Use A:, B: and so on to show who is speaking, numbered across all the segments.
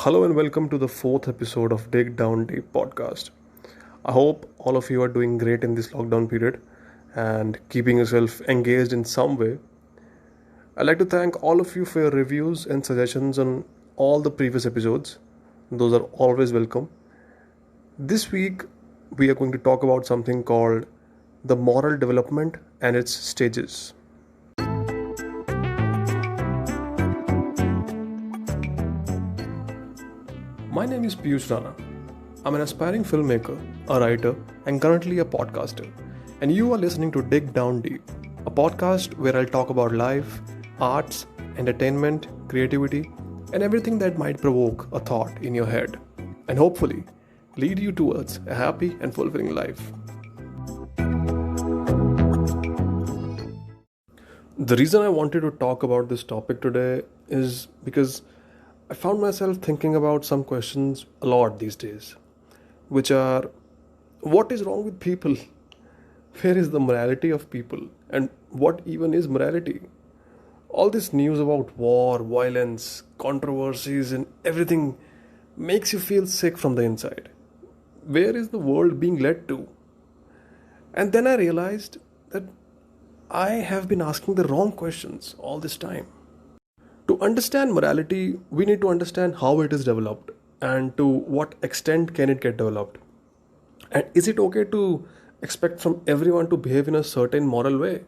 A: Hello and welcome to the fourth episode of Dig Down Deep podcast. I hope all of you are doing great in this lockdown period and keeping yourself engaged in some way. I'd like to thank all of you for your reviews and suggestions on all the previous episodes. Those are always welcome. This week, we are going to talk about something called the moral development and its stages. My name is Piyush Rana. I'm an aspiring filmmaker, a writer, and currently a podcaster. And you are listening to Dig Down Deep, a podcast where I'll talk about life, arts, entertainment, creativity, and everything that might provoke a thought in your head, and hopefully lead you towards a happy and fulfilling life. The reason I wanted to talk about this topic today is because I found myself thinking about some questions a lot these days, which are what is wrong with people? Where is the morality of people? And what even is morality? All this news about war, violence, controversies, and everything makes you feel sick from the inside. Where is the world being led to? And then I realized that I have been asking the wrong questions all this time. To understand morality, we need to understand how it is developed and to what extent can it get developed. And is it okay to expect from everyone to behave in a certain moral way?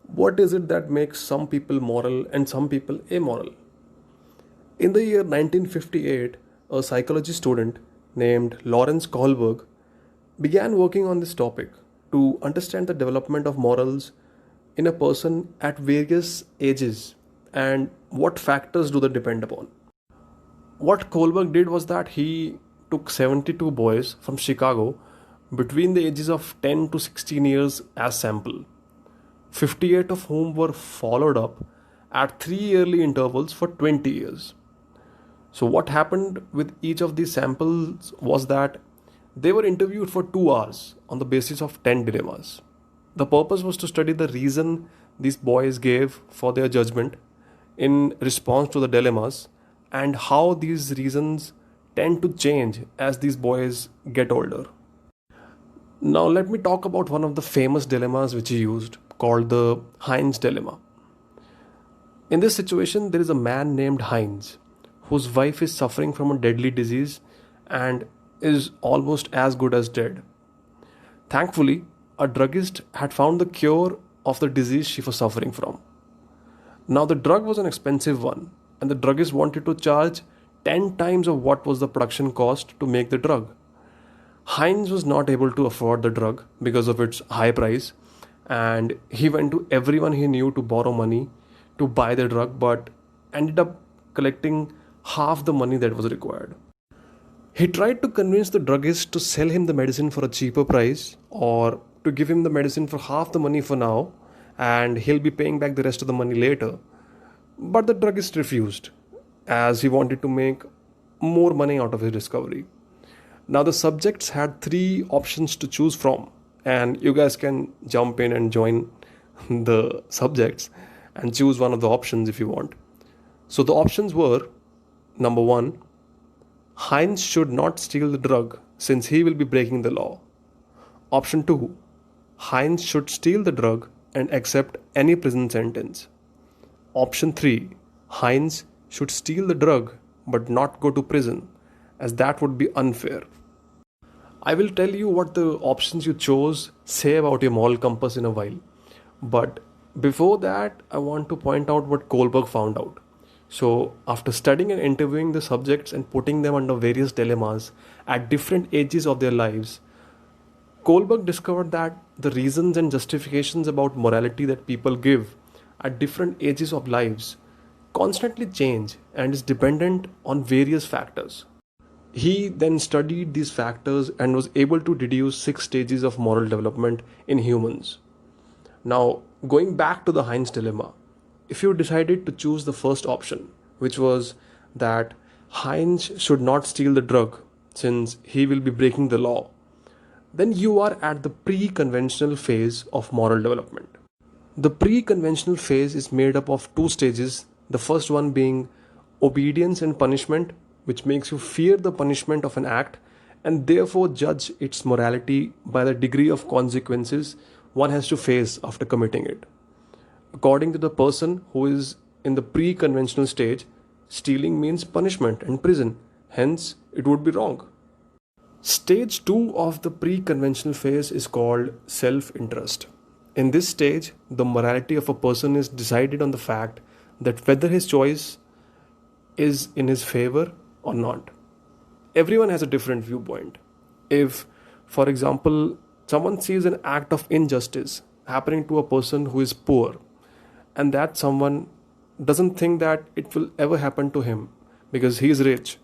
A: What is it that makes some people moral and some people amoral? In the year 1958, a psychology student named Lawrence Kohlberg began working on this topic to understand the development of morals in a person at various ages and what factors do they depend upon. What Kohlberg did was that he took 72 boys from Chicago between the ages of 10 to 16 years as sample, 58 of whom were followed up at 3 yearly intervals for 20 years. So what happened with each of these samples was that they were interviewed for 2 hours on the basis of 10 dilemmas. The purpose was to study the reason these boys gave for their judgment in response to the dilemmas and how these reasons tend to change as these boys get older. Now, let me talk about one of the famous dilemmas which he used called the Heinz dilemma. In this situation, there is a man named Heinz whose wife is suffering from a deadly disease and is almost as good as dead. Thankfully, a druggist had found the cure of the disease she was suffering from. Now, the drug was an expensive one, and the druggist wanted to charge 10 times of what was the production cost to make the drug. Heinz was not able to afford the drug because of its high price, and he went to everyone he knew to borrow money to buy the drug, but ended up collecting half the money that was required. He tried to convince the druggist to sell him the medicine for a cheaper price or to give him the medicine for half the money for now and he'll be paying back the rest of the money later. But the druggist refused as he wanted to make more money out of his discovery. Now, the subjects had 3 options to choose from, and you guys can jump in and join the subjects and choose one of the options if you want. So, the options were number 1, Heinz should not steal the drug since he will be breaking the law. Option 2, Heinz should steal the drug and accept any prison sentence. Option 3, Heinz should steal the drug but not go to prison, as that would be unfair. I will tell you what the options you chose say about your moral compass in a while. But before that, I want to point out what Kohlberg found out. So, after studying and interviewing the subjects and putting them under various dilemmas at different ages of their lives, Kohlberg discovered that the reasons and justifications about morality that people give at different ages of lives constantly change and is dependent on various factors. He then studied these factors and was able to deduce 6 stages of moral development in humans. Now, going back to the Heinz dilemma, if you decided to choose the first option, which was that Heinz should not steal the drug since he will be breaking the law, then you are at the pre-conventional phase of moral development. The pre-conventional phase is made up of 2 stages, the first one being obedience and punishment, which makes you fear the punishment of an act and therefore judge its morality by the degree of consequences one has to face after committing it. According to the person who is in the pre conventional stage, stealing means punishment and prison, hence, it would be wrong. Stage 2 of the pre conventional phase is called self interest. In this stage, the morality of a person is decided on the fact that whether his choice is in his favor or not. Everyone has a different viewpoint. If, for example, someone sees an act of injustice happening to a person who is poor, and that someone doesn't think that it will ever happen to him because he is rich,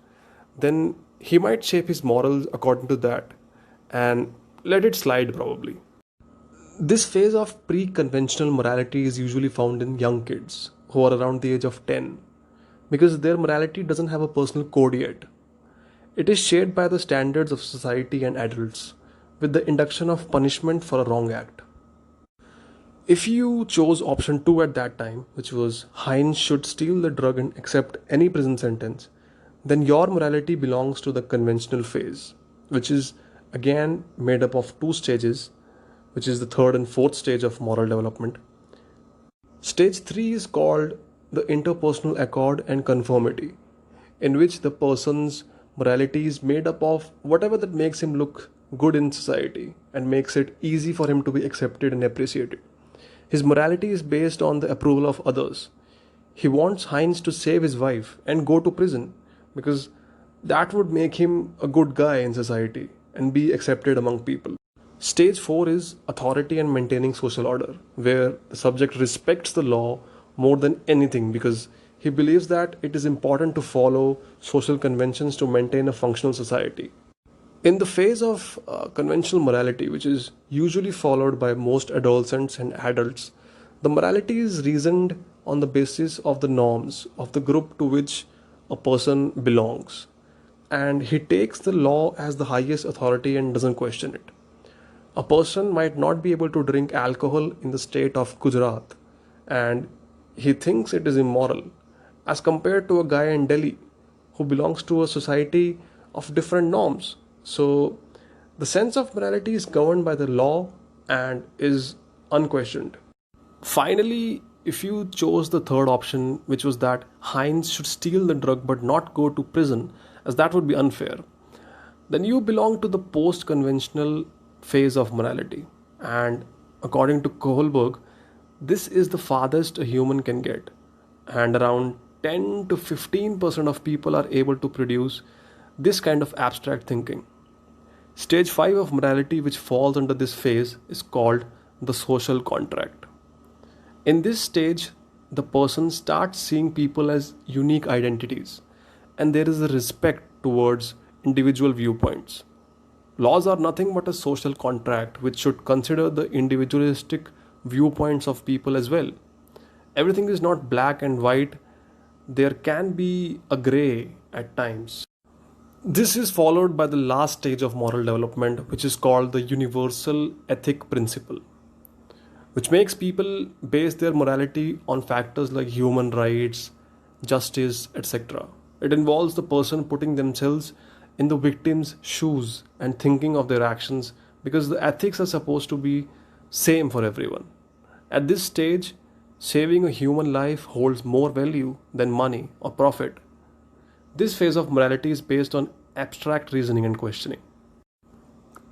A: then he might shape his morals according to that and let it slide probably. This phase of pre conventional morality is usually found in young kids who are around the age of 10 because their morality doesn't have a personal code yet. It is shaped by the standards of society and adults with the induction of punishment for a wrong act. If you chose option 2 at that time, which was Heinz should steal the drug and accept any prison sentence, then your morality belongs to the conventional phase, which is again made up of two stages, which is the third and fourth stage of moral development. Stage 3 is called the interpersonal accord and conformity, in which the person's morality is made up of whatever that makes him look good in society and makes it easy for him to be accepted and appreciated. His morality is based on the approval of others. He wants Heinz to save his wife and go to prison because that would make him a good guy in society and be accepted among people. Stage 4 is authority and maintaining social order, where the subject respects the law more than anything because he believes that it is important to follow social conventions to maintain a functional society. In the phase of conventional morality, which is usually followed by most adolescents and adults, the morality is reasoned on the basis of the norms of the group to which a person belongs. And he takes the law as the highest authority and doesn't question it. A person might not be able to drink alcohol in the state of Gujarat, and he thinks it is immoral, as compared to a guy in Delhi who belongs to a society of different norms. So, the sense of morality is governed by the law and is unquestioned. Finally, if you chose the third option, which was that Heinz should steal the drug but not go to prison, as that would be unfair, then you belong to the post conventional phase of morality. And according to Kohlberg, this is the farthest a human can get. And around 10 to 15% of people are able to produce this kind of abstract thinking. Stage 5 of morality, which falls under this phase, is called the social contract. In this stage, the person starts seeing people as unique identities, and there is a respect towards individual viewpoints. Laws are nothing but a social contract which should consider the individualistic viewpoints of people as well. Everything is not black and white, there can be a gray at times. This is followed by the last stage of moral development, which is called the universal ethic principle, which makes people base their morality on factors like human rights, justice, etc. It involves the person putting themselves in the victim's shoes and thinking of their actions because the ethics are supposed to be same for everyone. At this stage, saving a human life holds more value than money or profit. This phase of morality is based on abstract reasoning and questioning.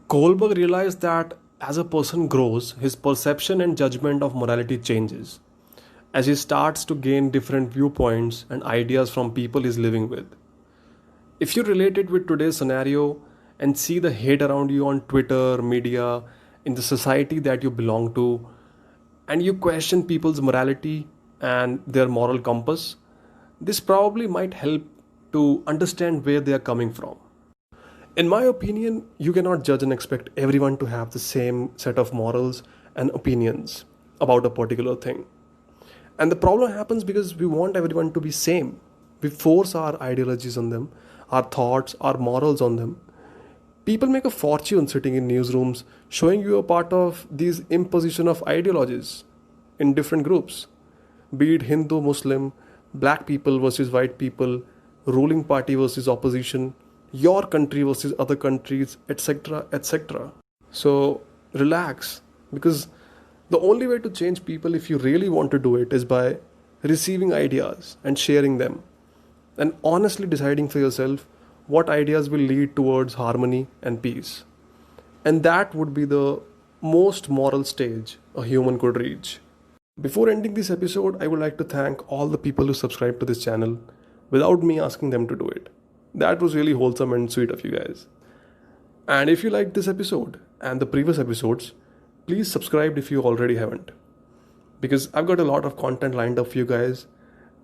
A: Kohlberg realized that as a person grows, his perception and judgment of morality changes as he starts to gain different viewpoints and ideas from people he's living with. If you relate it with today's scenario and see the hate around you on Twitter, media, in the society that you belong to, and you question people's morality and their moral compass, this probably might help to understand where they are coming from. In my opinion, you cannot judge and expect everyone to have the same set of morals and opinions about a particular thing. And the problem happens because we want everyone to be same. We force our ideologies on them, our thoughts, our morals on them. People make a fortune sitting in newsrooms showing you a part of these imposition of ideologies in different groups, be it Hindu, Muslim, black people versus white people, ruling party versus opposition, your country versus other countries, etc., etc. So relax, because the only way to change people, if you really want to do it, is by receiving ideas and sharing them, and honestly deciding for yourself what ideas will lead towards harmony and peace. And that would be the most moral stage a human could reach. Before ending this episode, I would like to thank all the people who subscribed to this channel without me asking them to do it. That was really wholesome and sweet of you guys. And if you liked this episode and the previous episodes, please subscribe if you already haven't. Because I've got a lot of content lined up for you guys,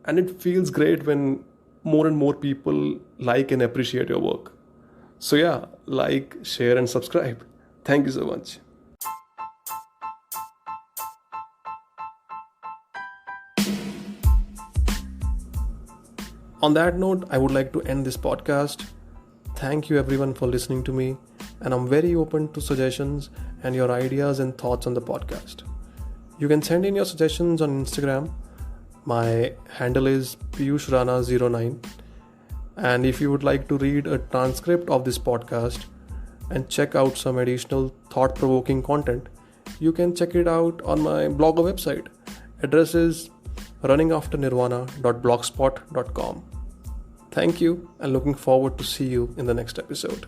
A: and it feels great when more and more people like and appreciate your work. So yeah, like, share, and subscribe. Thank you so much. On that note, I would like to end this podcast. Thank you everyone for listening to me, and I'm very open to suggestions and your ideas and thoughts on the podcast. You can send in your suggestions on Instagram. My handle is PiyushRana09. And if you would like to read a transcript of this podcast and check out some additional thought-provoking content, you can check it out on my blog or website. Address is runningafternirvana.blogspot.com. Thank you, and looking forward to see you in the next episode.